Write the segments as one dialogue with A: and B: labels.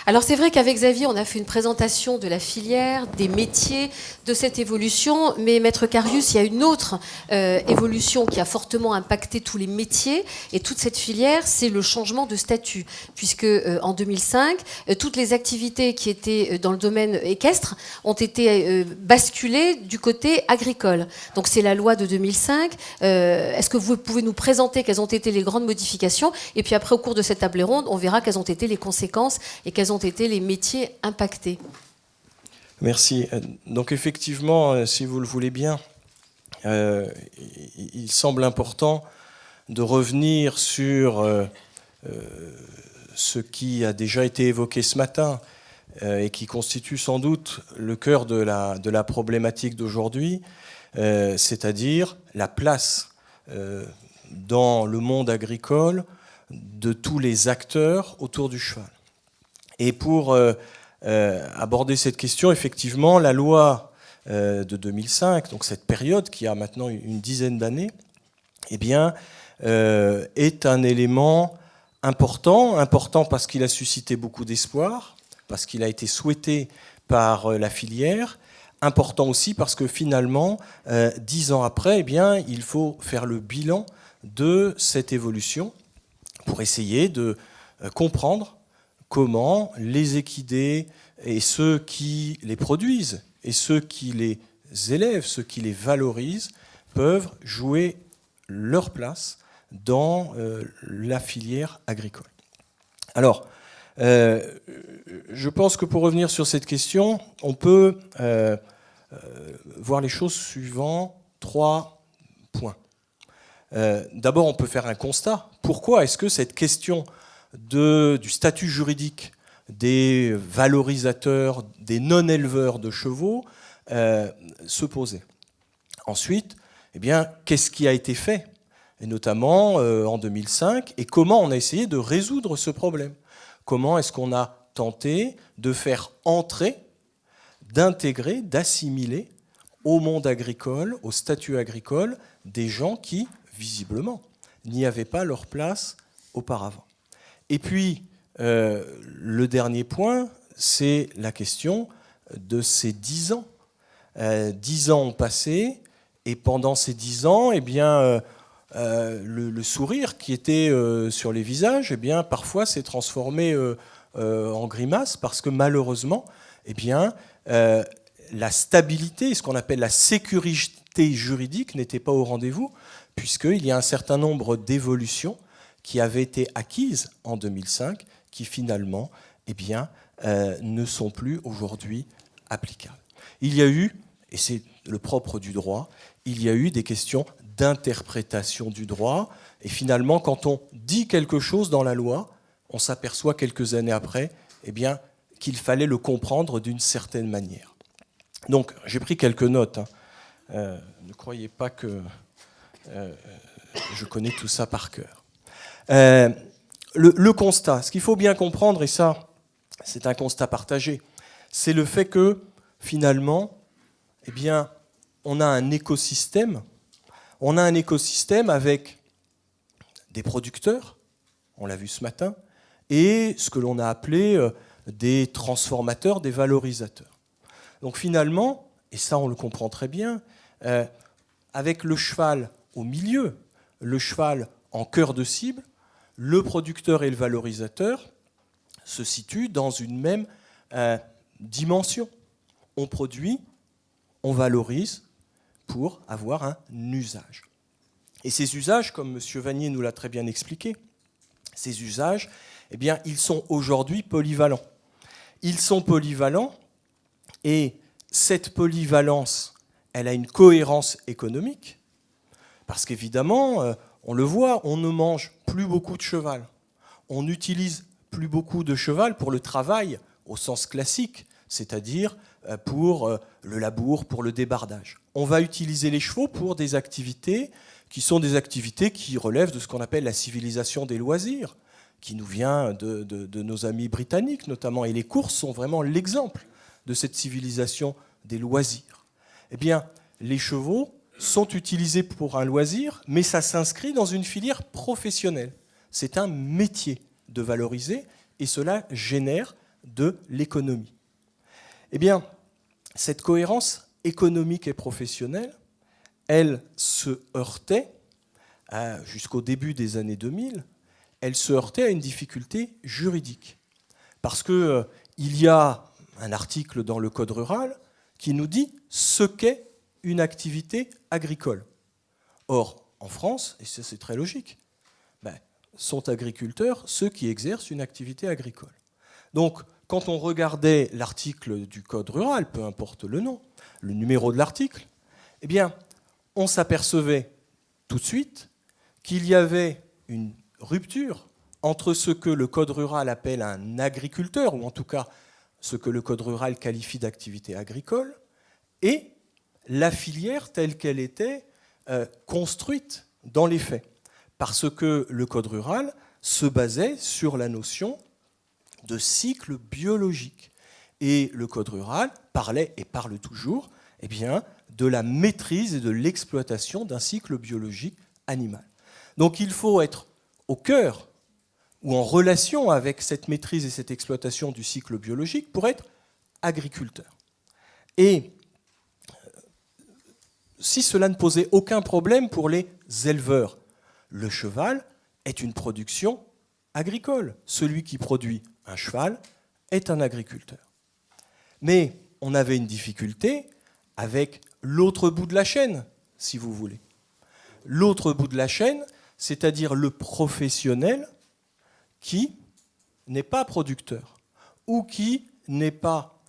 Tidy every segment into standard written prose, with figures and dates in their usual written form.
A: Alors c'est vrai qu'avec Xavier, on a fait une présentation de la filière, des métiers, de cette évolution, mais Maître Carius, il y a une autre évolution qui a fortement impacté tous les métiers et toute cette filière, c'est le changement de statut, puisque en 2005, toutes les activités qui étaient dans le domaine équestre ont été basculées du côté agricole. Donc c'est la loi de 2005. Est-ce que vous pouvez nous présenter quelles ont été les grandes modifications? Et puis après, au cours de cette table ronde, on verra quelles ont été les conséquences et quels ont été les métiers impactés.
B: Merci. Donc effectivement, si vous le voulez bien, il semble important de revenir sur ce qui a déjà été évoqué ce matin et qui constitue sans doute le cœur de la problématique d'aujourd'hui, c'est-à-dire la place dans le monde agricole de tous les acteurs autour du cheval. Et pour aborder cette question, effectivement, la loi de 2005, donc cette période qui a maintenant une dizaine d'années, eh bien, est un élément important parce qu'il a suscité beaucoup d'espoir, parce qu'il a été souhaité par la filière, important aussi parce que finalement, 10 ans après, eh bien, il faut faire le bilan de cette évolution pour essayer de comprendre comment les équidés et ceux qui les produisent et ceux qui les élèvent, ceux qui les valorisent, peuvent jouer leur place dans la filière agricole. Alors, je pense que pour revenir sur cette question, on peut voir les choses suivant 3 points. D'abord, on peut faire un constat. Pourquoi est-ce que cette question du statut juridique des valorisateurs, des non-éleveurs de chevaux se posait? Ensuite, eh bien, qu'est-ce qui a été fait, et notamment en 2005, et comment on a essayé de résoudre ce problème? Comment est-ce qu'on a tenté de faire entrer, d'intégrer, d'assimiler au monde agricole, au statut agricole, des gens qui, visiblement, n'y avaient pas leur place auparavant? Et puis, le dernier point, c'est la question de ces 10 ans. 10 ans ont passé, et pendant ces 10 ans, eh bien, le sourire qui était sur les visages, eh bien, parfois s'est transformé en grimace, parce que malheureusement, eh bien, la stabilité, ce qu'on appelle la sécurité juridique, n'était pas au rendez-vous, puisqu'il y a un certain nombre d'évolutions qui avaient été acquises en 2005, qui finalement, eh bien, ne sont plus aujourd'hui applicables. Il y a eu, et c'est le propre du droit, il y a eu des questions d'interprétation du droit, et finalement, quand on dit quelque chose dans la loi, on s'aperçoit quelques années après, eh bien, qu'il fallait le comprendre d'une certaine manière. Donc, j'ai pris quelques notes. Ne croyez pas que je connais tout ça par cœur. Le constat, ce qu'il faut bien comprendre, et ça, c'est un constat partagé, c'est le fait que, finalement, eh bien, on a un écosystème avec des producteurs, on l'a vu ce matin, et ce que l'on a appelé des transformateurs, des valorisateurs. Donc finalement, et ça on le comprend très bien, avec le cheval au milieu, le cheval en cœur de cible, le producteur et le valorisateur se situent dans une même dimension. On produit, on valorise pour avoir un usage. Et ces usages, comme M. Vanier nous l'a très bien expliqué, ces usages, eh bien, ils sont aujourd'hui polyvalents. Ils sont polyvalents et cette polyvalence, elle a une cohérence économique parce qu'évidemment, on le voit, on ne mange plus beaucoup de cheval. On n'utilise plus beaucoup de cheval pour le travail au sens classique, c'est-à-dire pour le labour, pour le débardage. On va utiliser les chevaux pour des activités qui sont des activités qui relèvent de ce qu'on appelle la civilisation des loisirs, qui nous vient de nos amis britanniques notamment. Et les courses sont vraiment l'exemple de cette civilisation des loisirs. Eh bien, les chevaux sont utilisés pour un loisir, mais ça s'inscrit dans une filière professionnelle. C'est un métier de valoriser, et cela génère de l'économie. Eh bien, cette cohérence économique et professionnelle, elle se heurtait, jusqu'au début des années 2000, elle se heurtait à une difficulté juridique. Parce qu'il y a un article dans le Code rural qui nous dit ce qu'est une activité agricole. Or, en France, et ça c'est très logique, sont agriculteurs ceux qui exercent une activité agricole. Donc, quand on regardait l'article du Code rural, peu importe le nom, le numéro de l'article, eh bien, on s'apercevait tout de suite qu'il y avait une rupture entre ce que le Code rural appelle un agriculteur, ou en tout cas ce que le Code rural qualifie d'activité agricole, et la filière telle qu'elle était construite dans les faits. Parce que le Code rural se basait sur la notion de cycle biologique. Et le Code rural parlait, et parle toujours, eh bien, de la maîtrise et de l'exploitation d'un cycle biologique animal. Donc il faut être au cœur ou en relation avec cette maîtrise et cette exploitation du cycle biologique pour être agriculteur. Et si cela ne posait aucun problème pour les éleveurs, le cheval est une production agricole. Celui qui produit un cheval est un agriculteur. Mais on avait une difficulté avec l'autre bout de la chaîne, si vous voulez. L'autre bout de la chaîne, c'est-à-dire le professionnel qui n'est pas producteur ou qui n'est pas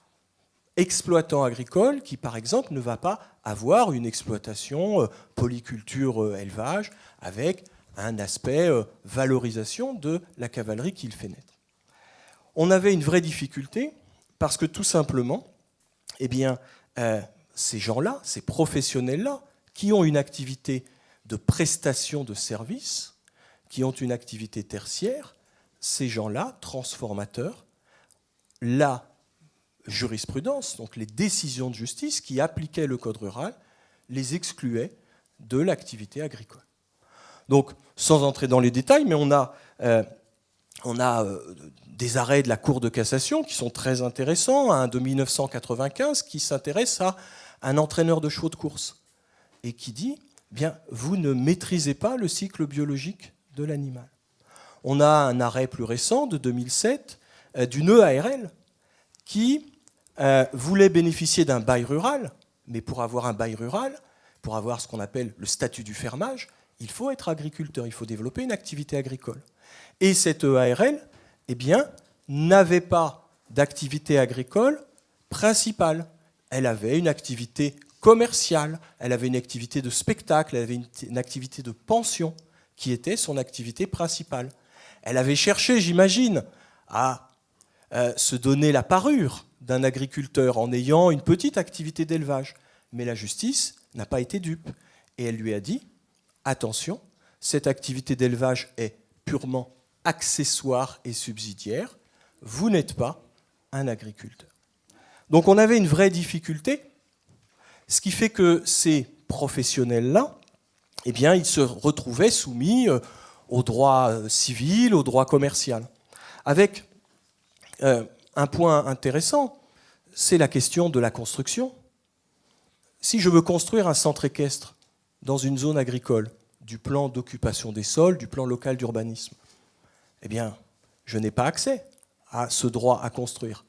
B: exploitant agricole, qui par exemple ne va pas avoir une exploitation polyculture élevage avec un aspect valorisation de la cavalerie qu'il fait naître. On avait une vraie difficulté parce que tout simplement, eh bien, ces gens-là, ces professionnels-là, qui ont une activité de prestation de services, qui ont une activité tertiaire, ces gens-là, transformateurs, la jurisprudence, donc les décisions de justice qui appliquaient le Code rural, les excluaient de l'activité agricole. Donc, sans entrer dans les détails, mais on a des arrêts de la Cour de cassation qui sont très intéressants, un de 1995 qui s'intéresse à un entraîneur de chevaux de course et qui dit bien, vous ne maîtrisez pas le cycle biologique de l'animal. On a un arrêt plus récent de 2007 d'une EARL qui voulait bénéficier d'un bail rural, mais pour avoir un bail rural, pour avoir ce qu'on appelle le statut du fermage, il faut être agriculteur, il faut développer une activité agricole. Et cette EARL, eh bien, n'avait pas d'activité agricole principale. Elle avait une activité commerciale, elle avait une activité de spectacle, elle avait une activité de pension qui était son activité principale. Elle avait cherché, j'imagine, à se donner la parure d'un agriculteur en ayant une petite activité d'élevage. Mais la justice n'a pas été dupe. Et elle lui a dit, attention, cette activité d'élevage est purement accessoire et subsidiaire. Vous n'êtes pas un agriculteur. Donc on avait une vraie difficulté, ce qui fait que ces professionnels-là, eh bien, ils se retrouvaient soumis au droit civil, au droit commercial. Avec un point intéressant, c'est la question de la construction. Si je veux construire un centre équestre dans une zone agricole, du plan d'occupation des sols, du plan local d'urbanisme, eh bien, je n'ai pas accès à ce droit à construire.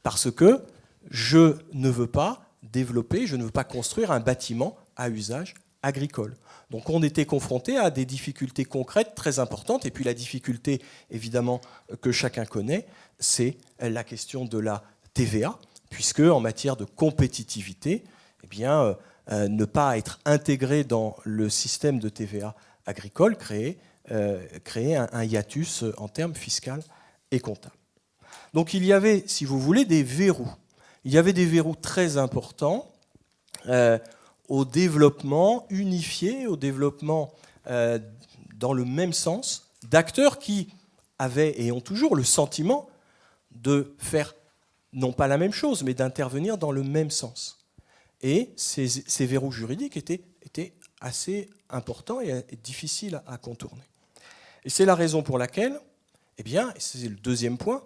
B: Parce que je ne veux pas développer, je ne veux pas construire un bâtiment à usage agricole. Donc on était confronté à des difficultés concrètes très importantes. Et puis la difficulté, évidemment, que chacun connaît, c'est la question de la TVA, puisque en matière de compétitivité, eh bien, ne pas être intégré dans le système de TVA agricole créait un hiatus en termes fiscal et comptable. Donc il y avait, si vous voulez, des verrous. Il y avait des verrous très importants au développement unifié, au développement dans le même sens, d'acteurs qui avaient et ont toujours le sentiment de faire non pas la même chose, mais d'intervenir dans le même sens. Et ces verrous juridiques étaient assez importants et difficiles à contourner. Et c'est la raison pour laquelle, eh bien, et c'est le deuxième point,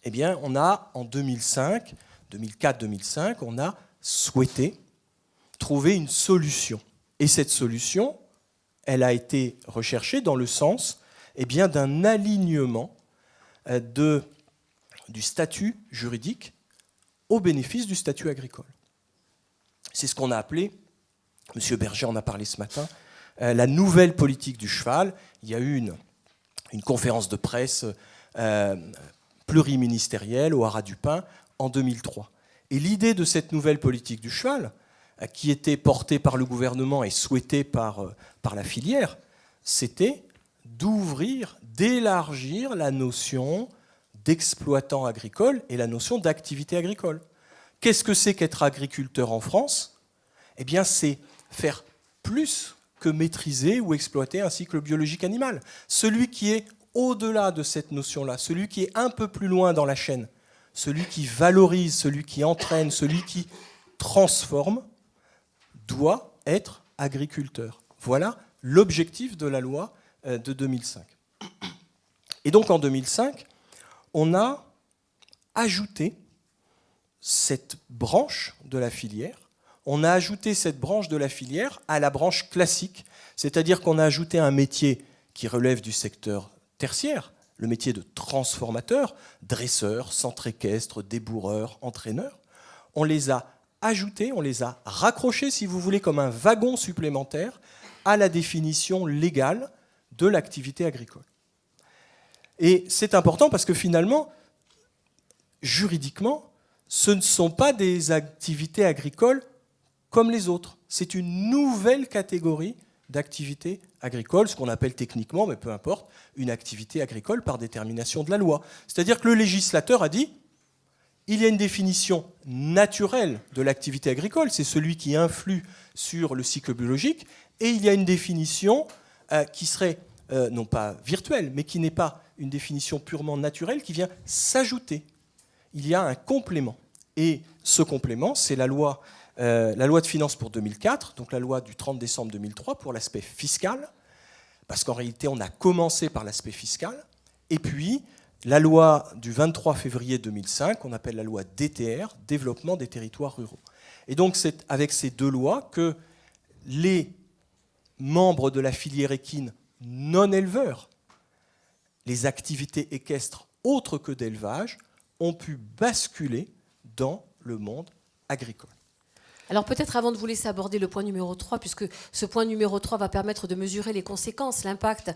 B: eh bien, on a, en 2004-2005, on a souhaité trouver une solution. Et cette solution, elle a été recherchée dans le sens d'un alignement du statut juridique au bénéfice du statut agricole. C'est ce qu'on a appelé, M. Berger en a parlé ce matin, la nouvelle politique du cheval. Il y a eu une conférence de presse pluriministérielle au Haras du Pin en 2003. Et l'idée de cette nouvelle politique du cheval, qui était portée par le gouvernement et souhaitée par la filière, c'était d'ouvrir, d'élargir la notion d'exploitant agricole et la notion d'activité agricole. Qu'est-ce que c'est qu'être agriculteur en France ? Eh bien, c'est faire plus que maîtriser ou exploiter un cycle biologique animal. Celui qui est au-delà de cette notion-là, celui qui est un peu plus loin dans la chaîne, celui qui valorise, celui qui entraîne, celui qui transforme, doit être agriculteur. Voilà l'objectif de la loi de 2005. Et donc en 2005, on a ajouté cette branche de la filière. On a ajouté cette branche de la filière à la branche classique, c'est-à-dire qu'on a ajouté un métier qui relève du secteur tertiaire, le métier de transformateur, dresseur, centre équestre, débourreur, entraîneur. On les a ajoutés, on les a raccrochés, si vous voulez, comme un wagon supplémentaire à la définition légale de l'activité agricole. Et c'est important parce que finalement, juridiquement, ce ne sont pas des activités agricoles comme les autres. C'est une nouvelle catégorie d'activité agricole, ce qu'on appelle techniquement, mais peu importe, une activité agricole par détermination de la loi. C'est-à-dire que le législateur a dit, il y a une définition naturelle de l'activité agricole, c'est celui qui influe sur le cycle biologique, et il y a une définition qui serait, non pas virtuelle, mais qui n'est pas une définition purement naturelle, qui vient s'ajouter. Il y a un complément. Et ce complément, c'est la loi de finances pour 2004, donc la loi du 30 décembre 2003 pour l'aspect fiscal, parce qu'en réalité, on a commencé par l'aspect fiscal, et puis la loi du 23 février 2005, qu'on appelle la loi DTR, Développement des territoires ruraux. Et donc, c'est avec ces deux lois que les membres de la filière équine non éleveurs, les activités équestres autres que d'élevage, ont pu basculer dans le monde agricole.
A: Alors peut-être avant de vous laisser aborder le point numéro 3, puisque ce point numéro 3 va permettre de mesurer les conséquences, l'impact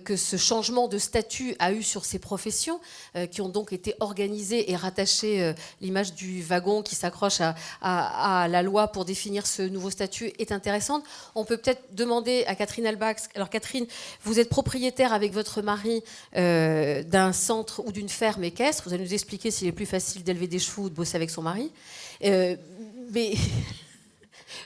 A: que ce changement de statut a eu sur ces professions, qui ont donc été organisées et rattachées, l'image du wagon qui s'accroche à la loi pour définir ce nouveau statut est intéressante. On peut peut-être demander à Catherine Albax. Alors Catherine, vous êtes propriétaire avec votre mari d'un centre ou d'une ferme équestre. Vous allez nous expliquer s'il est plus facile d'élever des chevaux ou de bosser avec son mari. Mais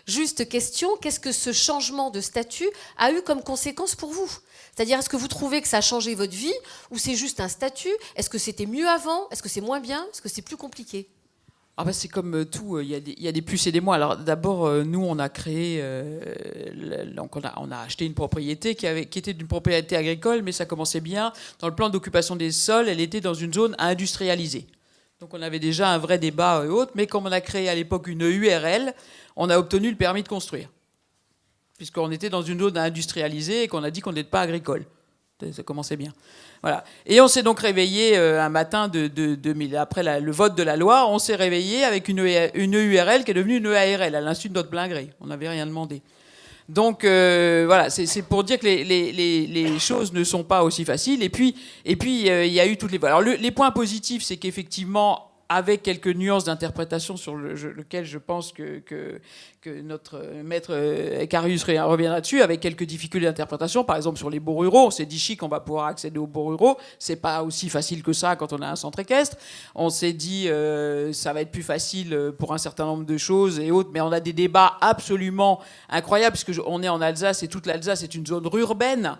A: juste question, qu'est-ce que ce changement de statut a eu comme conséquence pour vous ? C'est-à-dire, est-ce que vous trouvez que ça a changé votre vie ou c'est juste un statut ? Est-ce que c'était mieux avant ? Est-ce que c'est moins bien ? Est-ce que c'est plus compliqué ?
C: C'est comme tout, il y a des plus et des moins. Alors d'abord, nous, on a créé, donc on a acheté une propriété qui était d'une propriété agricole, mais ça commençait bien. Dans le plan d'occupation des sols, elle était dans une zone industrialisée. Donc on avait déjà un vrai débat et autres, mais comme on a créé à l'époque une URL, on a obtenu le permis de construire. Puisqu'on était dans une zone industrialisée et qu'on a dit qu'on n'était pas agricole. Ça commençait bien. Voilà. Et on s'est donc réveillé un matin après le vote de la loi, on s'est réveillé avec une URL qui est devenue une EARL, à l'insu de notre plein gré. On n'avait rien demandé. Donc voilà, c'est pour dire que les choses ne sont pas aussi faciles. Et puis il y a eu toutes les... Alors les points positifs, c'est qu'effectivement, avec quelques nuances d'interprétation sur lequel je pense que notre maître Carius reviendra dessus, avec quelques difficultés d'interprétation, par exemple sur les baux ruraux, on s'est dit chic, on va pouvoir accéder aux baux ruraux, c'est pas aussi facile que ça quand on a un centre équestre, on s'est dit ça va être plus facile pour un certain nombre de choses et autres, mais on a des débats absolument incroyables, puisque on est en Alsace et toute l'Alsace est une zone urbaine.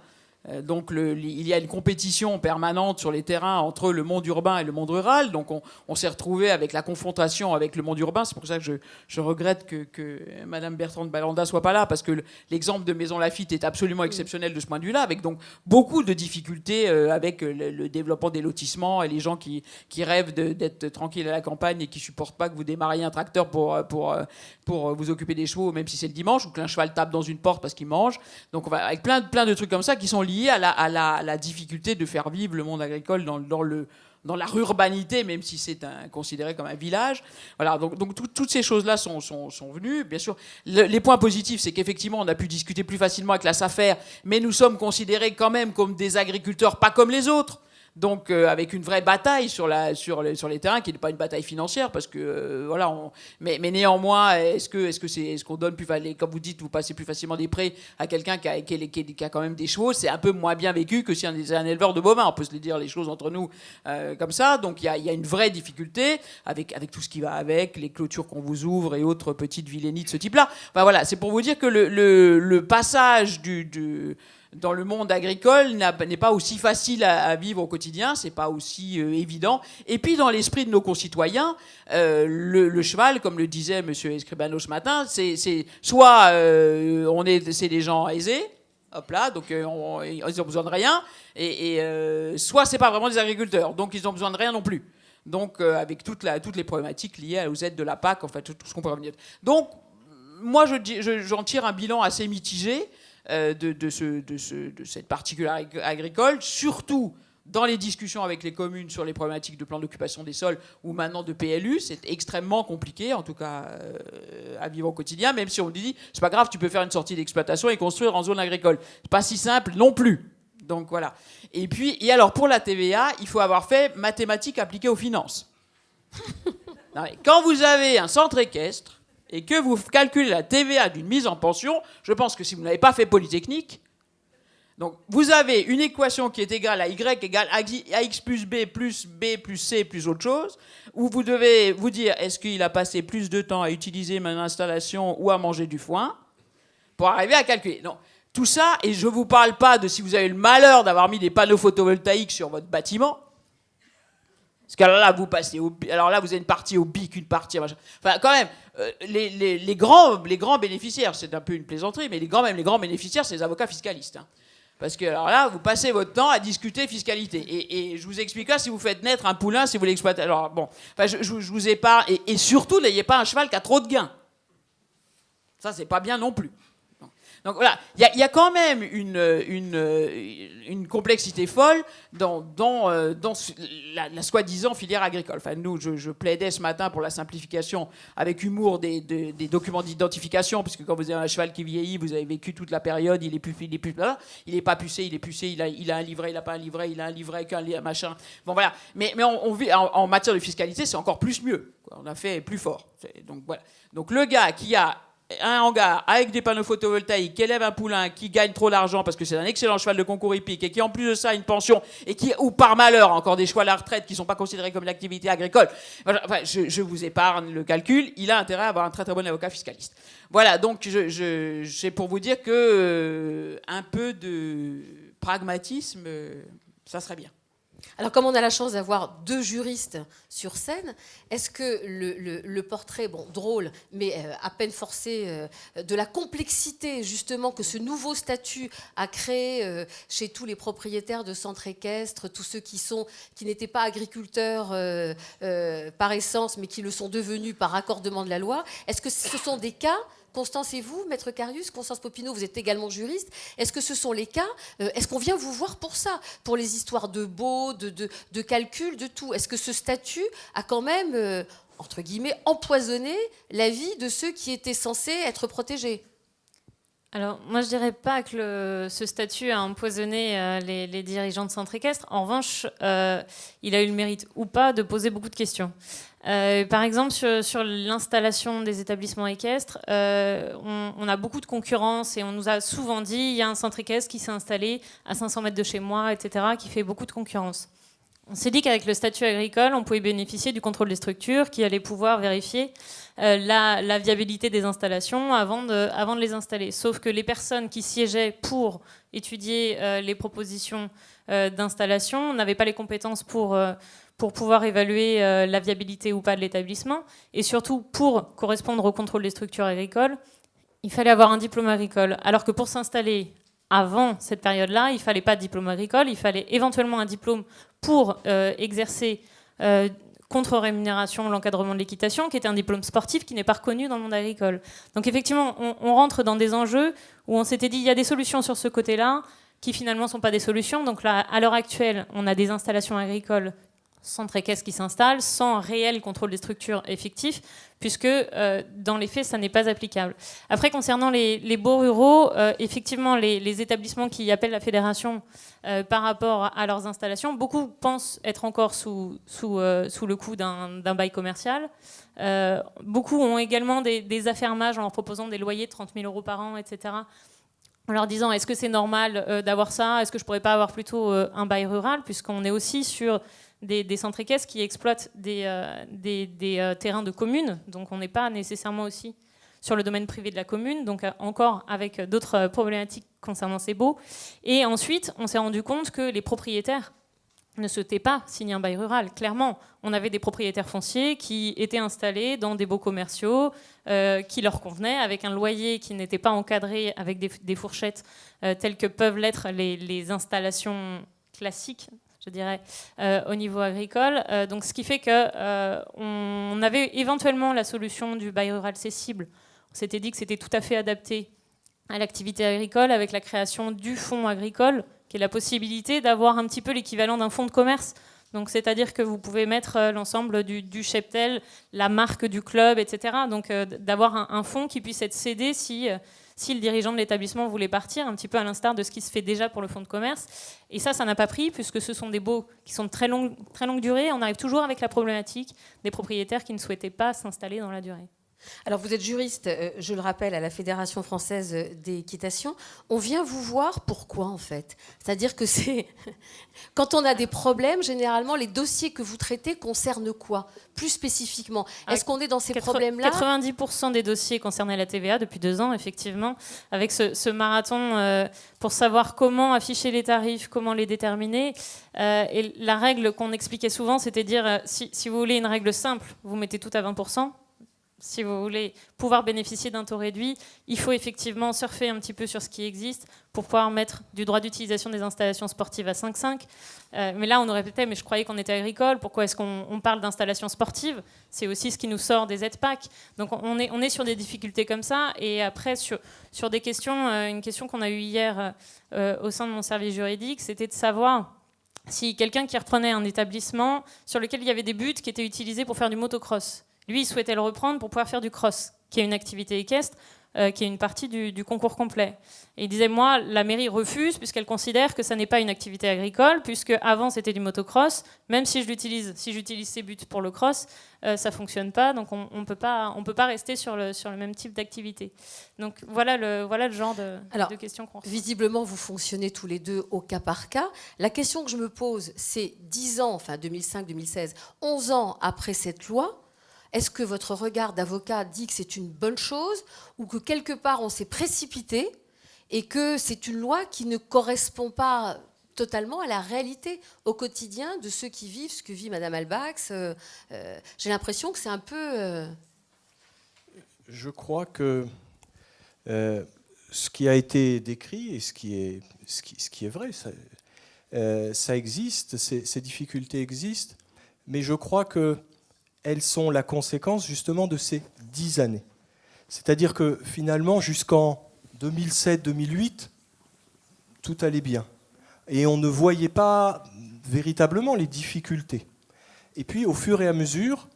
C: Donc il y a une compétition permanente sur les terrains entre le monde urbain et le monde rural. Donc on s'est retrouvé avec la confrontation avec le monde urbain. C'est pour ça que je regrette que Madame Bertrande Balanda soit pas là, parce que l'exemple de Maison Lafitte est absolument exceptionnel de ce point de vue-là, avec donc beaucoup de difficultés avec le développement des lotissements et les gens qui rêvent d'être tranquilles à la campagne et qui supportent pas que vous démarriez un tracteur pour vous occuper des chevaux, même si c'est le dimanche, ou qu'un cheval tape dans une porte parce qu'il mange. Donc on va avec plein de trucs comme ça qui sont liés à la difficulté de faire vivre le monde agricole dans la rurbanité, même si c'est considéré comme un village. Voilà, donc toutes ces choses-là sont venues. Bien sûr, les points positifs, c'est qu'effectivement, on a pu discuter plus facilement avec la SAFER, mais nous sommes considérés quand même comme des agriculteurs pas comme les autres. Donc avec une vraie bataille sur les terrains, qui n'est pas une bataille financière, parce que voilà, mais néanmoins, est-ce qu'on donne plus, comme vous dites, vous passez plus facilement des prêts à quelqu'un qui a quand même des chevaux, c'est un peu moins bien vécu que si un éleveur de bovins. On peut se les dire les choses entre nous comme ça. Donc il y a une vraie difficulté avec tout ce qui va avec, les clôtures qu'on vous ouvre et autres petites vilainies de ce type-là. Enfin voilà, c'est pour vous dire que le passage dans le monde agricole n'est pas aussi facile à vivre au quotidien, c'est pas aussi évident. Et puis dans l'esprit de nos concitoyens, le cheval, comme le disait M. Escribano ce matin, c'est soit c'est des gens aisés, hop là, donc ils ont besoin de rien, et soit c'est pas vraiment des agriculteurs, donc ils ont besoin de rien non plus. Donc avec toutes les problématiques liées aux aides de la PAC, en fait, tout ce qu'on peut revenir. Donc moi j'en tire un bilan assez mitigé de cette particularité agricole, surtout dans les discussions avec les communes sur les problématiques de plan d'occupation des sols ou maintenant de PLU. C'est extrêmement compliqué, en tout cas à vivre au quotidien, même si on dit c'est pas grave, tu peux faire une sortie d'exploitation et construire en zone agricole. C'est pas si simple non plus. Donc voilà. Et alors pour la TVA, il faut avoir fait mathématiques appliquées aux finances. Non, quand vous avez un centre équestre et que vous calculez la TVA d'une mise en pension, je pense que si vous n'avez pas fait Polytechnique, donc vous avez une équation qui est égale à Y égale à X plus B plus C plus autre chose, où vous devez vous dire est-ce qu'il a passé plus de temps à utiliser mon installation ou à manger du foin, pour arriver à calculer. Non. Tout ça, et je ne vous parle pas de si vous avez le malheur d'avoir mis des panneaux photovoltaïques sur votre bâtiment, parce que alors là, vous avez une partie au BIC, une partie... Machin. Enfin, quand même, les grands bénéficiaires, c'est un peu une plaisanterie, mais les grands bénéficiaires, c'est les avocats fiscalistes. Hein. Parce que alors là, vous passez votre temps à discuter fiscalité. Et je vous explique là, si vous faites naître un poulain, si vous l'exploitez... Alors bon, enfin, je vous épargne. Et surtout, n'ayez pas un cheval qui a trop de gains. Ça, c'est pas bien non plus. Donc voilà, il y a quand même une complexité folle dans la soi-disant filière agricole. Enfin, nous, je plaidais ce matin pour la simplification avec humour des documents d'identification, puisque quand vous avez un cheval qui vieillit, vous avez vécu toute la période, il est pas pucé, il est pucé, il a un livret, il n'a pas un livret, il a un livret qu'un machin. Bon voilà, mais on vit en matière de fiscalité, c'est encore mieux. On a fait plus fort. Donc voilà. Donc le gars qui a un hangar avec des panneaux photovoltaïques, qui élève un poulain, qui gagne trop d'argent parce que c'est un excellent cheval de concours hippique et qui en plus de ça a une pension et ou par malheur encore des chevaux à la retraite qui ne sont pas considérés comme une activité agricole. Enfin, je vous épargne le calcul. Il a intérêt à avoir un très très bon avocat fiscaliste. Voilà, donc c'est pour vous dire que un peu de pragmatisme, ça serait bien.
A: Alors, comme on a la chance d'avoir deux juristes sur scène, est-ce que le portrait, bon, drôle, mais à peine forcé, de la complexité, justement, que ce nouveau statut a créé chez tous les propriétaires de centres équestres, tous ceux qui n'étaient pas agriculteurs par essence, mais qui le sont devenus par accordement de la loi, est-ce que ce sont des cas... Constance et vous, Maître Carius, Constance Popinot, vous êtes également juriste. Est-ce que ce sont les cas est-ce qu'on vient vous voir pour ça? Pour les histoires de baux, de calcul, de tout? Est-ce que ce statut a quand même, entre guillemets, empoisonné la vie de ceux qui étaient censés être protégés?
D: Alors, moi, je ne dirais pas que ce statut a empoisonné les dirigeants de centres équestres. En revanche, il a eu le mérite ou pas de poser beaucoup de questions. Par exemple, sur l'installation des établissements équestres, on a beaucoup de concurrence et on nous a souvent dit il y a un centre équestre qui s'est installé à 500 mètres de chez moi, etc., qui fait beaucoup de concurrence. On s'est dit qu'avec le statut agricole, on pouvait bénéficier du contrôle des structures qui allait pouvoir vérifier la viabilité des installations avant de les installer. Sauf que les personnes qui siégeaient pour étudier les propositions d'installation n'avaient pas les compétences pour pouvoir évaluer la viabilité ou pas de l'établissement. Et surtout, pour correspondre au contrôle des structures agricoles, il fallait avoir un diplôme agricole. Alors que pour s'installer avant cette période-là, il ne fallait pas de diplôme agricole, il fallait éventuellement un diplôme pour exercer contre rémunération l'encadrement de l'équitation, qui était un diplôme sportif qui n'est pas reconnu dans le monde agricole. Donc effectivement, on rentre dans des enjeux où on s'était dit il y a des solutions sur ce côté-là qui finalement ne sont pas des solutions. Donc là, à l'heure actuelle, on a des installations agricoles centres équestres qui s'installent sans réel contrôle des structures effectif, puisque dans les faits, ça n'est pas applicable. Après, concernant les baux ruraux, effectivement, les établissements qui appellent la fédération par rapport à leurs installations, beaucoup pensent être encore sous le coup d'un bail commercial. Beaucoup ont également des affermages en leur proposant des loyers de 30 000 euros par an, etc., en leur disant est-ce que c'est normal d'avoir ça, est-ce que je ne pourrais pas avoir plutôt un bail rural, puisqu'on est aussi sur des centres équestres qui exploitent des terrains de communes, donc on n'est pas nécessairement aussi sur le domaine privé de la commune, donc encore avec d'autres problématiques concernant ces baux. Et ensuite, on s'est rendu compte que les propriétaires ne souhaitaient pas signer un bail rural. Clairement, on avait des propriétaires fonciers qui étaient installés dans des baux commerciaux qui leur convenaient, avec un loyer qui n'était pas encadré avec des fourchettes telles que peuvent l'être les installations classiques, je dirais, au niveau agricole. Donc, ce qui fait qu'on avait éventuellement la solution du bail rural cessible. On s'était dit que c'était tout à fait adapté à l'activité agricole avec la création du fonds agricole, qui est la possibilité d'avoir un petit peu l'équivalent d'un fonds de commerce. Donc, c'est-à-dire que vous pouvez mettre l'ensemble du cheptel, la marque du club, etc. Donc, d'avoir un fonds qui puisse être cédé si le dirigeant de l'établissement voulait partir, un petit peu à l'instar de ce qui se fait déjà pour le fonds de commerce. Et ça n'a pas pris, puisque ce sont des baux qui sont de très longue durée. On arrive toujours avec la problématique des propriétaires qui ne souhaitaient pas s'installer dans la durée.
A: Alors, vous êtes juriste, je le rappelle, à la Fédération française d'équitation. On vient vous voir pourquoi, en fait? C'est-à-dire que c'est... Quand on a des problèmes, généralement, les dossiers que vous traitez concernent quoi, plus spécifiquement? Est-ce qu'on est dans ces problèmes-là?
D: 90% des dossiers concernaient la TVA depuis 2 ans, effectivement, avec ce marathon pour savoir comment afficher les tarifs, comment les déterminer. Et la règle qu'on expliquait souvent, c'était dire, si vous voulez une règle simple, vous mettez tout à 20%. Si vous voulez pouvoir bénéficier d'un taux réduit, il faut effectivement surfer un petit peu sur ce qui existe pour pouvoir mettre du droit d'utilisation des installations sportives à 5,5. Mais là, on nous répétait, mais je croyais qu'on était agricole, pourquoi est-ce qu'on parle d'installations sportives? C'est aussi ce qui nous sort des aides PAC. Donc on est sur des difficultés comme ça. Et après, sur des questions, une question qu'on a eue hier au sein de mon service juridique, c'était de savoir si quelqu'un qui reprenait un établissement sur lequel il y avait des buts qui étaient utilisés pour faire du motocross, lui, il souhaitait le reprendre pour pouvoir faire du cross, qui est une activité équestre, qui est une partie du concours complet. Et il disait, moi, la mairie refuse, puisqu'elle considère que ça n'est pas une activité agricole, puisque avant c'était du motocross. Même si j'utilise ces buts pour le cross, ça ne fonctionne pas, donc on peut pas rester sur le même type d'activité. Donc voilà le genre de questions qu'on reçoit.
A: Visiblement, vous fonctionnez tous les deux au cas par cas. La question que je me pose, c'est 10 ans, enfin 2005-2016, 11 ans après cette loi, est-ce que votre regard d'avocat dit que c'est une bonne chose ou que quelque part on s'est précipité et que c'est une loi qui ne correspond pas totalement à la réalité au quotidien de ceux qui vivent ce que vit Madame Albax? J'ai l'impression que c'est un peu...
B: Je crois que ce qui a été décrit et ce qui est vrai, ça existe, ces difficultés existent, mais je crois que elles sont la conséquence justement de ces 10 années. C'est-à-dire que finalement, jusqu'en 2007-2008, tout allait bien. Et on ne voyait pas véritablement les difficultés. Et puis, au fur et à mesure,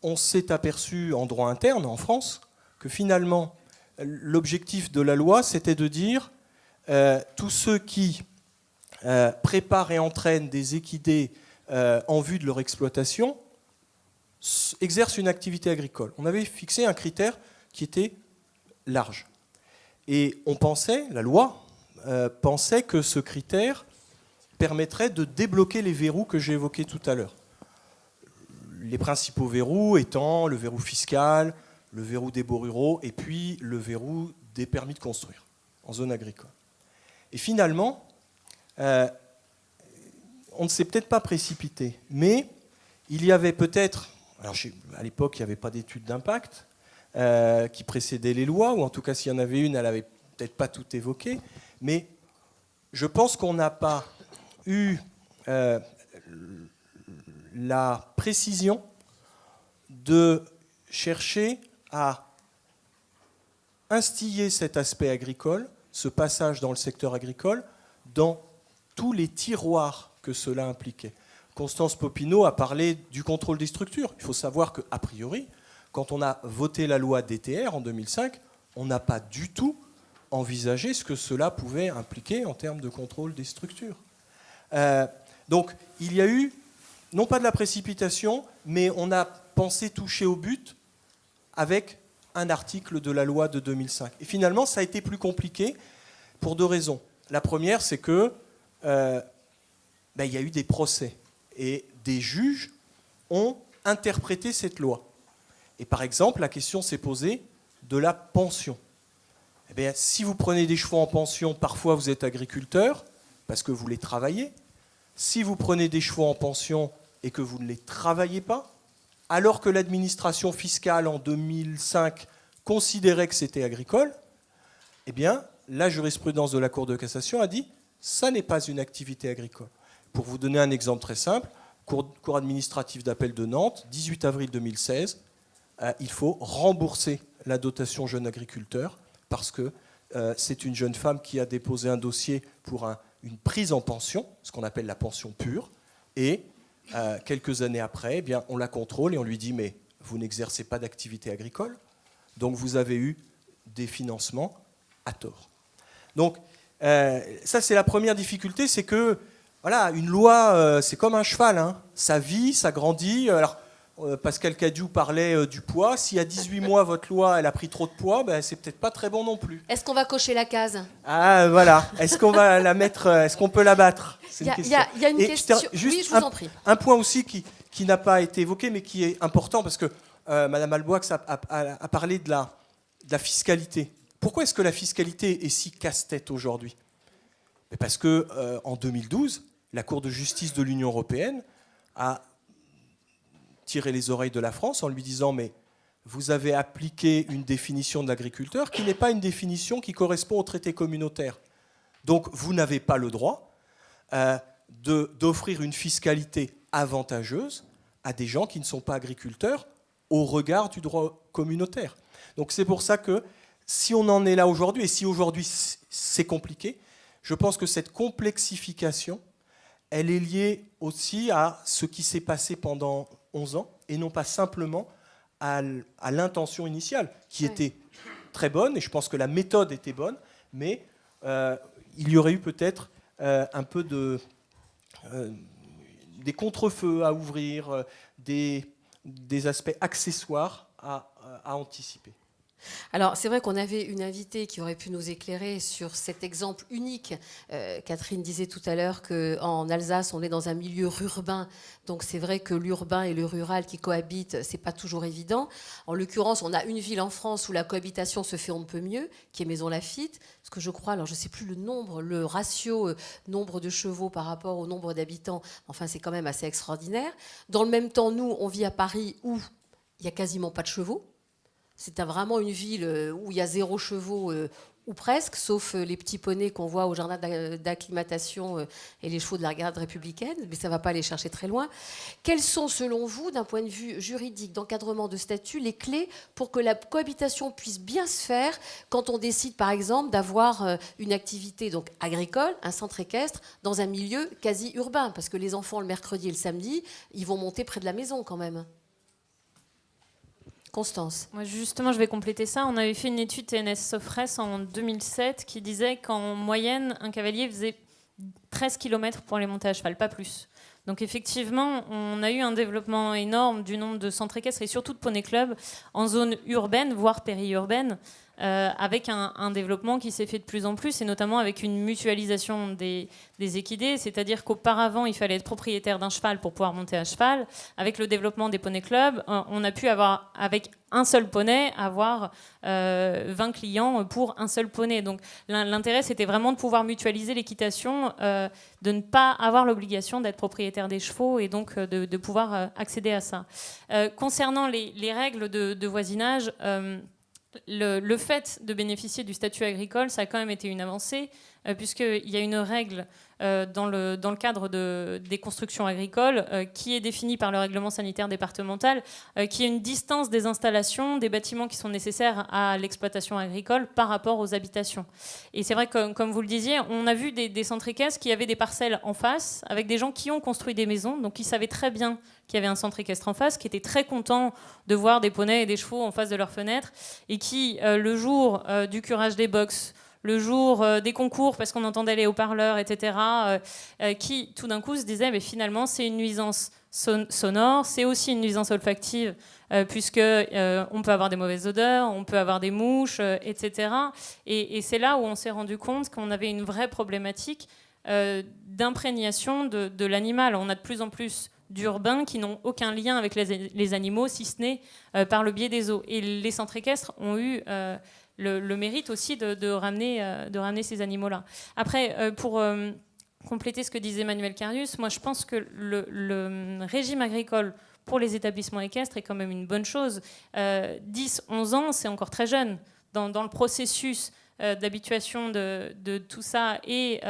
B: on s'est aperçu en droit interne, en France, que finalement, l'objectif de la loi, c'était de dire tous ceux qui préparent et entraînent des équidés en vue de leur exploitation exercent une activité agricole. On avait fixé un critère qui était large. Et on pensait, la loi pensait que ce critère permettrait de débloquer les verrous que j'ai évoqués tout à l'heure. Les principaux verrous étant le verrou fiscal, le verrou des baux ruraux et puis le verrou des permis de construire en zone agricole. Et finalement, on ne s'est peut-être pas précipité, mais il y avait peut-être, alors à l'époque il n'y avait pas d'étude d'impact qui précédait les lois, ou en tout cas s'il y en avait une, elle n'avait peut-être pas tout évoqué, mais je pense qu'on n'a pas eu la précision de chercher à instiller cet aspect agricole, ce passage dans le secteur agricole, dans tous les tiroirs que cela impliquait. Constance Popinot a parlé du contrôle des structures. Il faut savoir qu'a priori, quand on a voté la loi DTR en 2005, on n'a pas du tout envisagé ce que cela pouvait impliquer en termes de contrôle des structures. Donc il y a eu, non pas de la précipitation, mais on a pensé toucher au but avec un article de la loi de 2005. Et finalement, ça a été plus compliqué pour deux raisons. La première, c'est que il y a eu des procès et des juges ont interprété cette loi. Et par exemple, la question s'est posée de la pension. Eh bien, si vous prenez des chevaux en pension, parfois vous êtes agriculteur parce que vous les travaillez. Si vous prenez des chevaux en pension et que vous ne les travaillez pas, alors que l'administration fiscale en 2005 considérait que c'était agricole, eh bien, la jurisprudence de la Cour de cassation a dit « ça n'est pas une activité agricole ». Pour vous donner un exemple très simple, Cour administrative d'appel de Nantes, 18 avril 2016, il faut rembourser la dotation jeune agriculteur parce que c'est une jeune femme qui a déposé un dossier pour une prise en pension, ce qu'on appelle la pension pure, et quelques années après, eh bien, on la contrôle et on lui dit « mais vous n'exercez pas d'activité agricole, donc vous avez eu des financements à tort ». Donc ça c'est la première difficulté, c'est que voilà, une loi c'est comme un cheval, hein. Ça vit, ça grandit. Alors Pascal Cadiou parlait du poids. Si à 18 mois votre loi elle a pris trop de poids, ben, c'est peut-être pas très bon non plus.
A: Est-ce qu'on va cocher la case?
B: Ah voilà, est-ce qu'on va la mettre, est-ce qu'on peut la battre?
A: Il y a une question.
B: Juste
A: oui, je vous en prie.
B: Un point aussi qui n'a pas été évoqué mais qui est important parce que Madame Alboix a parlé de la fiscalité. Pourquoi est-ce que la fiscalité est si casse-tête aujourd'hui? Parce que en 2012, la Cour de justice de l'Union européenne a tiré les oreilles de la France en lui disant « mais vous avez appliqué une définition de l'agriculteur qui n'est pas une définition qui correspond au traité communautaire. Donc vous n'avez pas le droit d'offrir une fiscalité avantageuse à des gens qui ne sont pas agriculteurs au regard du droit communautaire. » Donc c'est pour ça que si on en est là aujourd'hui, et si aujourd'hui c'est compliqué, je pense que cette complexification, elle est liée aussi à ce qui s'est passé pendant 11 ans, et non pas simplement à l'intention initiale, qui était très bonne, et je pense que la méthode était bonne, mais il y aurait eu peut-être un peu des contre-feux à ouvrir, des aspects accessoires à anticiper.
A: Alors, c'est vrai qu'on avait une invitée qui aurait pu nous éclairer sur cet exemple unique. Catherine disait tout à l'heure qu'en Alsace, on est dans un milieu urbain. Donc, c'est vrai que l'urbain et le rural qui cohabitent, c'est pas toujours évident. En l'occurrence, on a une ville en France où la cohabitation se fait on ne peut mieux, qui est Maisons-Laffitte. Parce que je crois, alors je sais plus le ratio nombre de chevaux par rapport au nombre d'habitants. Enfin, c'est quand même assez extraordinaire. Dans le même temps, nous, on vit à Paris où il y a quasiment pas de chevaux. C'est vraiment une ville où il y a 0 chevaux ou presque, sauf les petits poneys qu'on voit au jardin d'acclimatation et les chevaux de la garde républicaine, mais ça ne va pas aller chercher très loin. Quelles sont, selon vous, d'un point de vue juridique, d'encadrement de statut, les clés pour que la cohabitation puisse bien se faire quand on décide, par exemple, d'avoir une activité donc agricole, un centre équestre, dans un milieu quasi urbain? Parce que les enfants, le mercredi et le samedi, ils vont monter près de la maison quand même. Constance.
D: Moi, justement, je vais compléter ça. On avait fait une étude TNS-Sofres en 2007 qui disait qu'en moyenne, un cavalier faisait 13 km pour aller monter à cheval, pas plus. Donc effectivement, on a eu un développement énorme du nombre de centres équestres et surtout de poney club en zone urbaine, voire périurbaine. avec un développement qui s'est fait de plus en plus, et notamment avec une mutualisation des équidés, c'est-à-dire qu'auparavant, il fallait être propriétaire d'un cheval pour pouvoir monter à cheval. Avec le développement des poney clubs, on a pu avoir, avec un seul poney, avoir 20 clients pour un seul poney. Donc l'intérêt, c'était vraiment de pouvoir mutualiser l'équitation, de ne pas avoir l'obligation d'être propriétaire des chevaux et donc de pouvoir accéder à ça. Concernant les règles de voisinage, le fait de bénéficier du statut agricole, ça a quand même été une avancée, puisqu'il y a une règle dans le cadre des constructions agricoles qui est définie par le règlement sanitaire départemental, qui est une distance des installations, des bâtiments qui sont nécessaires à l'exploitation agricole par rapport aux habitations. Et c'est vrai que, comme vous le disiez, on a vu des centres équestres qui avaient des parcelles en face, avec des gens qui ont construit des maisons, donc qui savaient très bien qu'il y avait un centre équestre en face, qui étaient très contents de voir des poneys et des chevaux en face de leurs fenêtres, et qui, le jour du curage des box, le jour des concours, parce qu'on entendait les haut-parleurs, etc., qui, tout d'un coup, se disaient, mais finalement, c'est une nuisance sonore, c'est aussi une nuisance olfactive, puisque on peut avoir des mauvaises odeurs, on peut avoir des mouches, etc. Et c'est là où on s'est rendu compte qu'on avait une vraie problématique d'imprégnation de l'animal. On a de plus en plus d'urbains qui n'ont aucun lien avec les animaux, si ce n'est par le biais des eaux. Et les centres équestres ont eu le mérite aussi de ramener ces animaux-là. Après, pour compléter ce que disait Emmanuel Carius, moi je pense que le régime agricole pour les établissements équestres est quand même une bonne chose. 10-11 ans, c'est encore très jeune. Dans le processus d'habituation de tout ça, et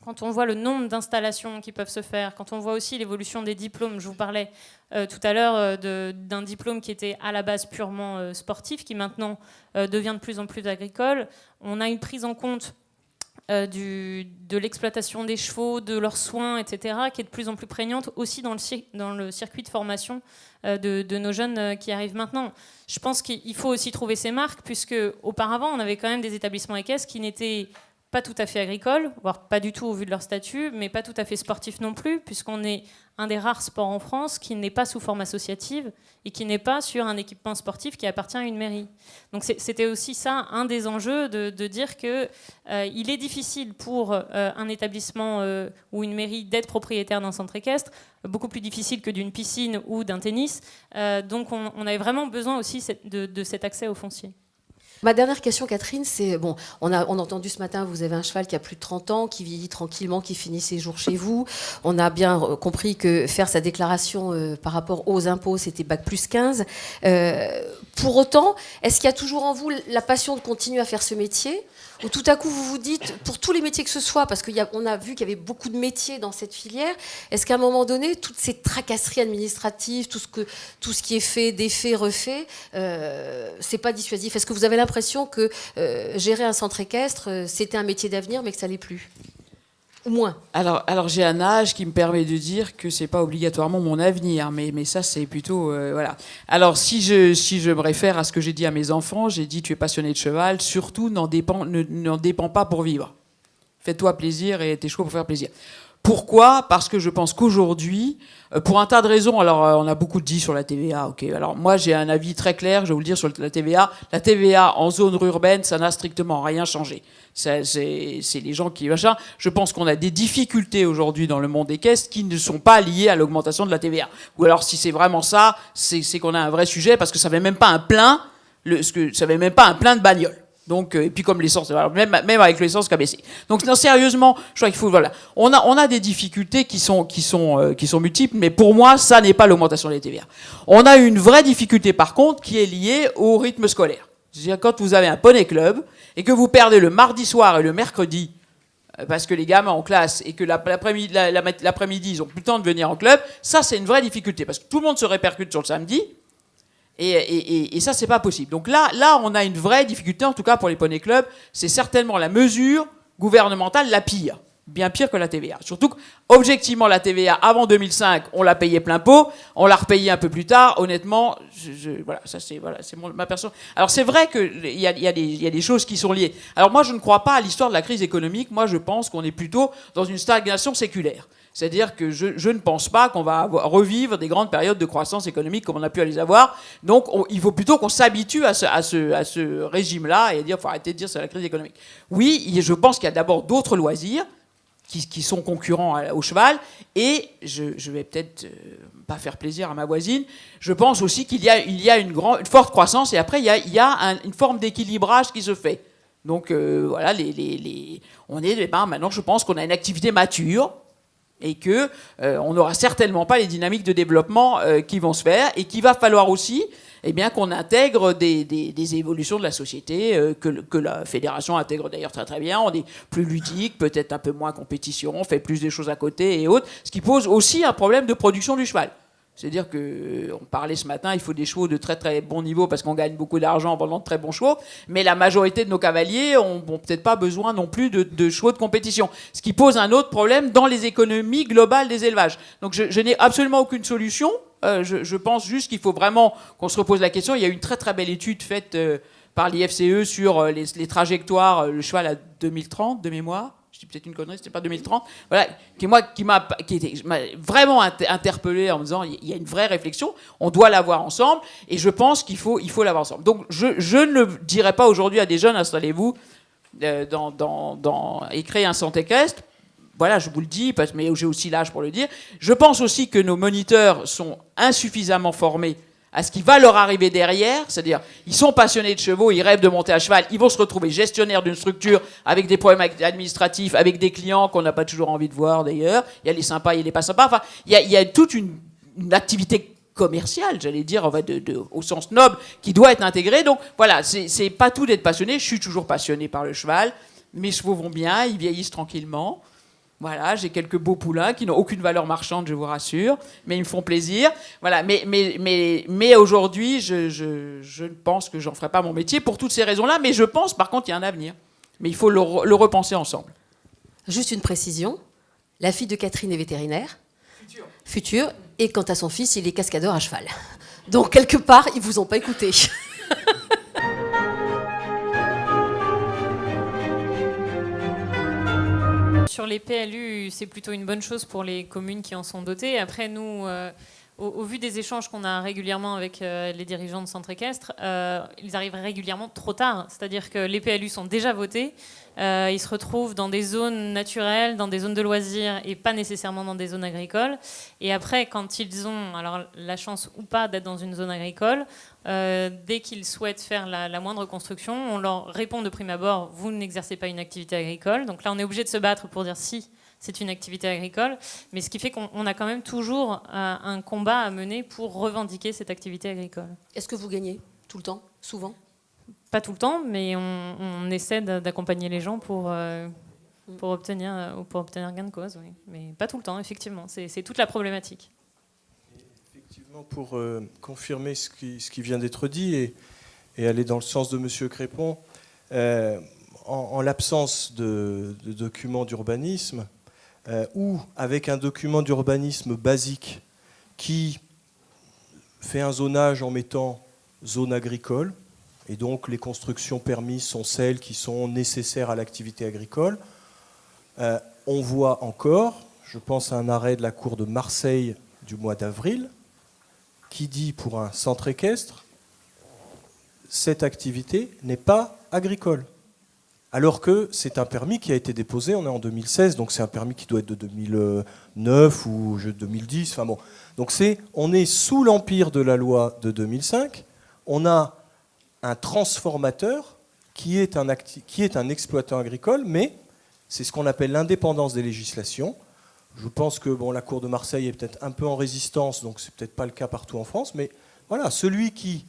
D: quand on voit le nombre d'installations qui peuvent se faire, quand on voit aussi l'évolution des diplômes, je vous parlais tout à l'heure d'un diplôme qui était à la base purement sportif, qui maintenant devient de plus en plus agricole, on a une prise en compte de l'exploitation des chevaux, de leurs soins, etc., qui est de plus en plus prégnante aussi dans le circuit de formation de nos jeunes qui arrivent maintenant. Je pense qu'il faut aussi trouver ces marques, puisque auparavant, on avait quand même des établissements équestres qui n'étaient pas tout à fait agricoles, voire pas du tout au vu de leur statut, mais pas tout à fait sportifs non plus, puisqu'on est un des rares sports en France qui n'est pas sous forme associative et qui n'est pas sur un équipement sportif qui appartient à une mairie. Donc c'était aussi ça, un des enjeux, de dire qu'il est difficile pour un établissement ou une mairie d'être propriétaire d'un centre équestre, beaucoup plus difficile que d'une piscine ou d'un tennis. Donc on avait vraiment besoin aussi de cet accès au foncier.
A: Ma dernière question, Catherine, c'est, bon, on a entendu ce matin, vous avez un cheval qui a plus de 30 ans, qui vieillit tranquillement, qui finit ses jours chez vous. On a bien compris que faire sa déclaration par rapport aux impôts, c'était Bac+15. Pour autant, est-ce qu'il y a toujours en vous la passion de continuer à faire ce métier ? Ou tout à coup, vous vous dites, pour tous les métiers que ce soit, parce qu'on a vu qu'il y avait beaucoup de métiers dans cette filière, est-ce qu'à un moment donné, toutes ces tracasseries administratives, tout ce qui est fait, défait, refait, c'est pas dissuasif ? Est-ce que vous avez l'impression que gérer un centre équestre, c'était un métier d'avenir, mais que ça l'est plus ? Ou moins ?
C: Alors j'ai un âge qui me permet de dire que c'est pas obligatoirement mon avenir, mais ça c'est plutôt voilà. Alors si je me réfère à ce que j'ai dit à mes enfants, j'ai dit tu es passionné de cheval, surtout n'en dépend pas pour vivre. Fais-toi plaisir et tes chevaux pour faire plaisir. Pourquoi ? Parce que je pense qu'aujourd'hui, pour un tas de raisons, alors on a beaucoup dit sur la TVA, ok. Alors moi j'ai un avis très clair, je vais vous le dire sur la TVA. La TVA en zone urbaine, ça n'a strictement rien changé. C'est les gens qui machin. Je pense qu'on a des difficultés aujourd'hui dans le monde équestre qui ne sont pas liées à l'augmentation de la TVA. Ou alors si c'est vraiment ça, c'est qu'on a un vrai sujet parce que ça n'avait même pas un plein, ça n'avait même pas un plein de bagnole. Donc, et puis comme l'essence, même avec l'essence qui a baissé. Donc non, sérieusement, je crois qu'il faut, voilà. On a des difficultés qui sont multiples, mais pour moi, ça n'est pas l'augmentation des TVA. On a une vraie difficulté par contre qui est liée au rythme scolaire. C'est-à-dire quand vous avez un poney club et que vous perdez le mardi soir et le mercredi parce que les gamins en classe et que l'après-midi ils ont plus le temps de venir en club, ça c'est une vraie difficulté parce que tout le monde se répercute sur le samedi. Et ça, c'est pas possible. Donc là, on a une vraie difficulté, en tout cas pour les poney clubs. C'est certainement la mesure gouvernementale la pire. Bien pire que la TVA. Surtout qu'objectivement, la TVA, avant 2005, on l'a payée plein pot. On l'a repayée un peu plus tard. Honnêtement, voilà, ça c'est ma personne. Alors c'est vrai qu'il y a des choses qui sont liées. Alors moi, je ne crois pas à l'histoire de la crise économique. Moi, je pense qu'on est plutôt dans une stagnation séculaire. C'est-à-dire que je ne pense pas qu'on va revivre des grandes périodes de croissance économique comme on a pu les avoir. Donc il faut plutôt qu'on s'habitue à ce régime-là et dire faut arrêter de dire c'est la crise économique. Oui, je pense qu'il y a d'abord d'autres loisirs qui sont concurrents au cheval. Et je vais peut-être pas faire plaisir à ma voisine. Je pense aussi qu'il y a une forte croissance et après il y a une forme d'équilibrage qui se fait. Donc voilà, on est maintenant, je pense qu'on a une activité mature et que on n'aura certainement pas les dynamiques de développement qui vont se faire et qu'il va falloir aussi qu'on intègre des évolutions de la société que la fédération intègre d'ailleurs très très bien. On est plus ludique, peut-être un peu moins compétition, on fait plus des choses à côté et autres, ce qui pose aussi un problème de production du cheval. C'est-à-dire qu'on parlait ce matin, il faut des chevaux de très très bon niveau parce qu'on gagne beaucoup d'argent en vendant de très bons chevaux, mais la majorité de nos cavaliers n'ont peut-être pas besoin non plus de chevaux de compétition. Ce qui pose un autre problème dans les économies globales des élevages. Donc je n'ai absolument aucune solution. Je pense juste qu'il faut vraiment qu'on se repose la question. Il y a une très très belle étude faite par l'IFCE sur les trajectoires, le cheval à 2030 de mémoire. Je dis peut-être une connerie, c'était pas 2030. Voilà, qui m'a vraiment interpellé en me disant il y a une vraie réflexion, on doit l'avoir ensemble, et je pense qu'il faut l'avoir ensemble. Donc je ne dirais pas aujourd'hui à des jeunes installez-vous et créez un centre équestre. Voilà, je vous le dis, mais j'ai aussi l'âge pour le dire. Je pense aussi que nos moniteurs sont insuffisamment formés à ce qui va leur arriver derrière, c'est-à-dire ils sont passionnés de chevaux, ils rêvent de monter à cheval, ils vont se retrouver gestionnaires d'une structure avec des problèmes administratifs, avec des clients qu'on n'a pas toujours envie de voir d'ailleurs, il y a les sympas, il y a les pas sympas, enfin il y a toute une activité commerciale, j'allais dire, au sens noble, qui doit être intégrée. Donc voilà, c'est pas tout d'être passionné, je suis toujours passionné par le cheval, mes chevaux vont bien, ils vieillissent tranquillement. Voilà, j'ai quelques beaux poulains qui n'ont aucune valeur marchande, je vous rassure, mais ils me font plaisir. Voilà, mais aujourd'hui, je pense que j'en ferai pas mon métier pour toutes ces raisons-là, mais je pense par contre qu'il y a un avenir. Mais il faut le repenser ensemble.
A: Juste une précision, la fille de Catherine est vétérinaire. Future. Et quant à son fils, il est cascadeur à cheval. Donc quelque part, ils vous ont pas écouté.
D: Sur les PLU, c'est plutôt une bonne chose pour les communes qui en sont dotées. Après, nous, au vu des échanges qu'on a régulièrement avec les dirigeants de centres équestres, ils arrivent régulièrement trop tard. C'est-à-dire que les PLU sont déjà votés. Ils se retrouvent dans des zones naturelles, dans des zones de loisirs et pas nécessairement dans des zones agricoles. Et après, quand ils ont alors, la chance ou pas d'être dans une zone agricole, dès qu'ils souhaitent faire la moindre construction, on leur répond de prime abord, vous n'exercez pas une activité agricole. Donc là, on est obligé de se battre pour dire si c'est une activité agricole. Mais ce qui fait qu'on a quand même toujours un combat à mener pour revendiquer cette activité agricole.
A: Est-ce que vous gagnez tout le temps, souvent ?
D: Pas tout le temps, mais on essaie d'accompagner les gens pour obtenir gain de cause. Oui. Mais pas tout le temps, effectivement. C'est toute la problématique.
B: Effectivement, pour confirmer ce qui vient d'être dit et aller dans le sens de M. Crépon, en l'absence de documents d'urbanisme, ou avec un document d'urbanisme basique qui fait un zonage en mettant zone agricole, et donc les constructions permises sont celles qui sont nécessaires à l'activité agricole. On voit encore, je pense à un arrêt de la Cour de Marseille du mois d'avril, qui dit pour un centre équestre, cette activité n'est pas agricole. Alors que c'est un permis qui a été déposé, on est en 2016, donc c'est un permis qui doit être de 2009 ou 2010. Enfin bon. Donc on est sous l'empire de la loi de 2005, on a un transformateur qui est un exploitant agricole, mais c'est ce qu'on appelle l'indépendance des législations. Je pense que la Cour de Marseille est peut-être un peu en résistance, donc c'est peut-être pas le cas partout en France, mais voilà, celui qui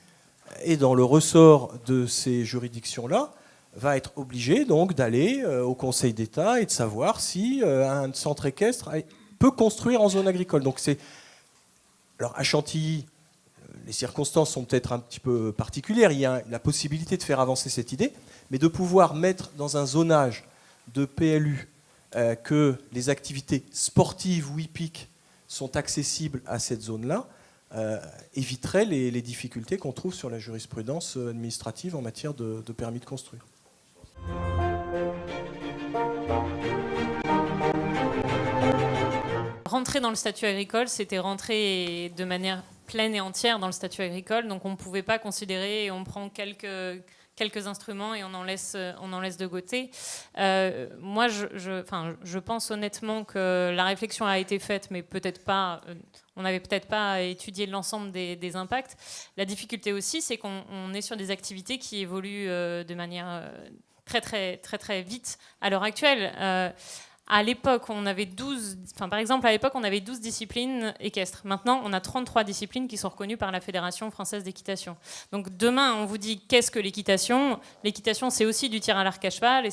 B: est dans le ressort de ces juridictions-là va être obligé donc d'aller au Conseil d'État et de savoir si un centre équestre peut construire en zone agricole. Donc alors à Chantilly, les circonstances sont peut-être un petit peu particulières. Il y a la possibilité de faire avancer cette idée, mais de pouvoir mettre dans un zonage de PLU que les activités sportives ou hippiques sont accessibles à cette zone-là, éviterait les difficultés qu'on trouve sur la jurisprudence administrative en matière de permis de construire.
D: rentrer dans le statut agricole, c'était rentrer de manière pleine et entière dans le statut agricole. Donc on ne pouvait pas considérer, on prend quelques instruments et on en laisse de côté. Moi, je pense honnêtement que la réflexion a été faite, mais peut-être pas. On n'avait peut-être pas étudié l'ensemble des impacts. La difficulté aussi, c'est qu'on est sur des activités qui évoluent de manière très, très, très, très vite à l'heure actuelle. À l'époque, par exemple, à l'époque, on avait 12 disciplines équestres. Maintenant, on a 33 disciplines qui sont reconnues par la Fédération française d'équitation. Donc demain, on vous dit qu'est-ce que l'équitation ? L'équitation, c'est aussi du tir à l'arc à cheval.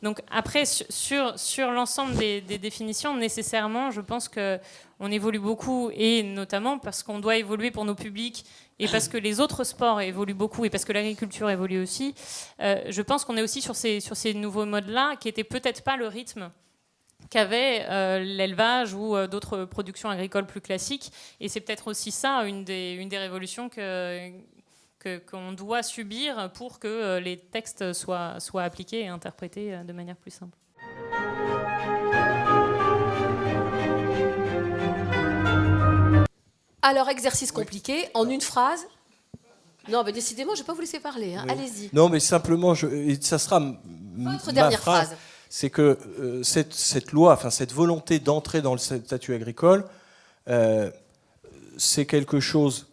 D: Donc après, sur l'ensemble des définitions, nécessairement, je pense qu'on évolue beaucoup, et notamment parce qu'on doit évoluer pour nos publics, et parce que les autres sports évoluent beaucoup, et parce que l'agriculture évolue aussi. Je pense qu'on est aussi sur ces nouveaux modes-là, qui n'étaient peut-être pas le rythme qu'avait l'élevage ou d'autres productions agricoles plus classiques. Et c'est peut-être aussi ça, une des révolutions qu'on doit subir pour que les textes soient appliqués et interprétés de manière plus simple.
A: Alors, exercice compliqué, en une phrase. Non, mais décidément, je ne vais pas vous laisser parler. Hein. Oui. Allez-y.
B: Non, mais simplement, ça sera
A: votre dernière phrase.
B: C'est que cette loi, enfin cette volonté d'entrer dans le statut agricole, c'est quelque chose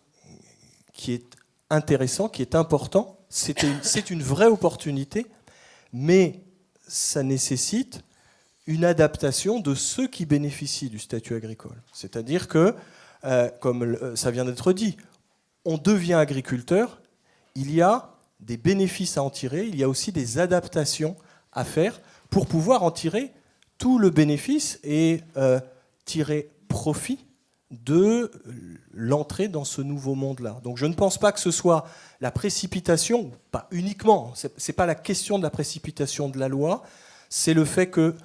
B: qui est intéressant, qui est important. C'est une vraie opportunité, mais ça nécessite une adaptation de ceux qui bénéficient du statut agricole. C'est-à-dire que, comme ça vient d'être dit, on devient agriculteur, il y a des bénéfices à en tirer, il y a aussi des adaptations à faire pour pouvoir en tirer tout le bénéfice et tirer profit de l'entrée dans ce nouveau monde-là. Donc je ne pense pas que ce soit la précipitation, pas uniquement, c'est pas la question de la précipitation de la loi, c'est le fait que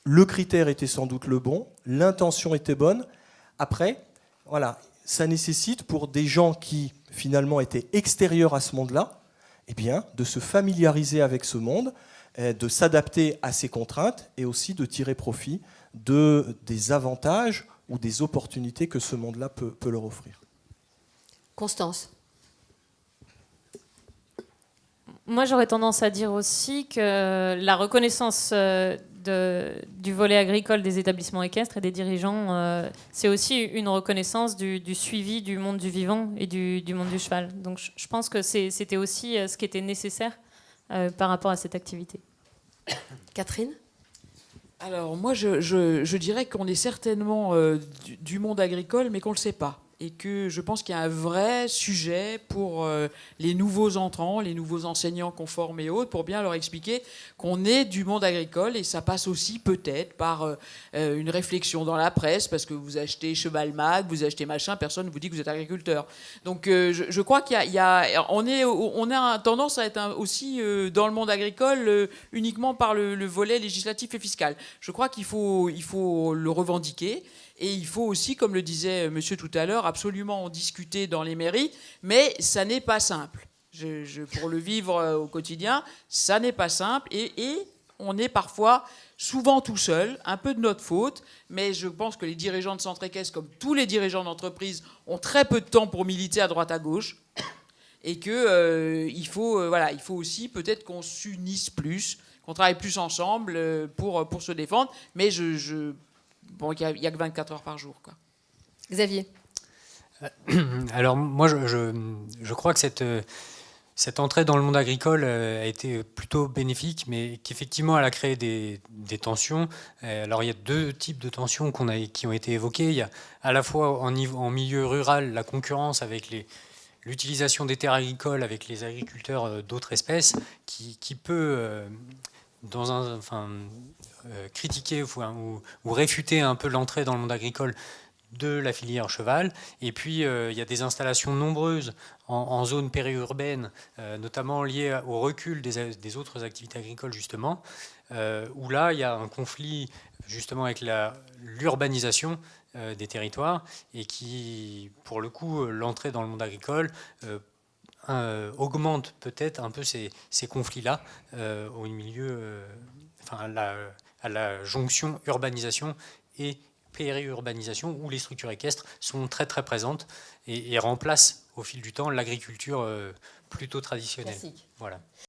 B: le critère était sans doute le bon, l'intention était bonne. Après, voilà, ça nécessite pour des gens qui finalement étaient extérieurs à ce monde-là, eh bien, de se familiariser avec ce monde, de s'adapter à ces contraintes et aussi de tirer profit des avantages ou des opportunités que ce monde-là peut leur offrir.
A: Constance.
D: Moi, j'aurais tendance à dire aussi que la reconnaissance du volet agricole des établissements équestres et des dirigeants, c'est aussi une reconnaissance du suivi du monde du vivant et du monde du cheval. Donc je pense que c'était aussi ce qui était nécessaire par rapport à cette activité.
A: Catherine ?
C: Alors moi, je dirais qu'on est certainement du monde agricole, mais qu'on ne le sait pas. Et que je pense qu'il y a un vrai sujet pour les nouveaux entrants, les nouveaux enseignants qu'on forme et autres, pour bien leur expliquer qu'on est du monde agricole, et ça passe aussi peut-être par une réflexion dans la presse, parce que vous achetez Cheval Mag, vous achetez machin, personne ne vous dit que vous êtes agriculteur. Donc je crois on a tendance à être aussi dans le monde agricole uniquement par le volet législatif et fiscal. Je crois qu'il faut le revendiquer. Et il faut aussi, comme le disait monsieur tout à l'heure, absolument en discuter dans les mairies, mais ça n'est pas simple. Pour le vivre au quotidien, ça n'est pas simple, et on est parfois, souvent tout seul, un peu de notre faute, mais je pense que les dirigeants de centre équestre, comme tous les dirigeants d'entreprise, ont très peu de temps pour militer à droite à gauche, et qu'il faut aussi peut-être qu'on s'unisse plus, qu'on travaille plus ensemble pour se défendre, mais bon, il n'y a que 24 heures par jour, quoi.
A: Xavier.
E: Alors moi, je crois que cette entrée dans le monde agricole a été plutôt bénéfique, mais qu'effectivement, elle a créé des tensions. Alors il y a deux types de tensions qui ont été évoquées. Il y a à la fois en milieu rural la concurrence avec l'utilisation des terres agricoles avec les agriculteurs d'autres espèces qui peut... critiquer ou réfuter un peu l'entrée dans le monde agricole de la filière cheval. Et puis, il y a des installations nombreuses en zone périurbaine, notamment liées au recul des autres activités agricoles, justement, où là, il y a un conflit, justement, avec l'urbanisation des territoires, et qui, pour le coup, l'entrée dans le monde agricole augmente peut-être un peu ces conflits-là au milieu... à la jonction urbanisation et périurbanisation où les structures équestres sont très très présentes et remplacent au fil du temps l'agriculture plutôt traditionnelle.
A: Classique.
E: Voilà.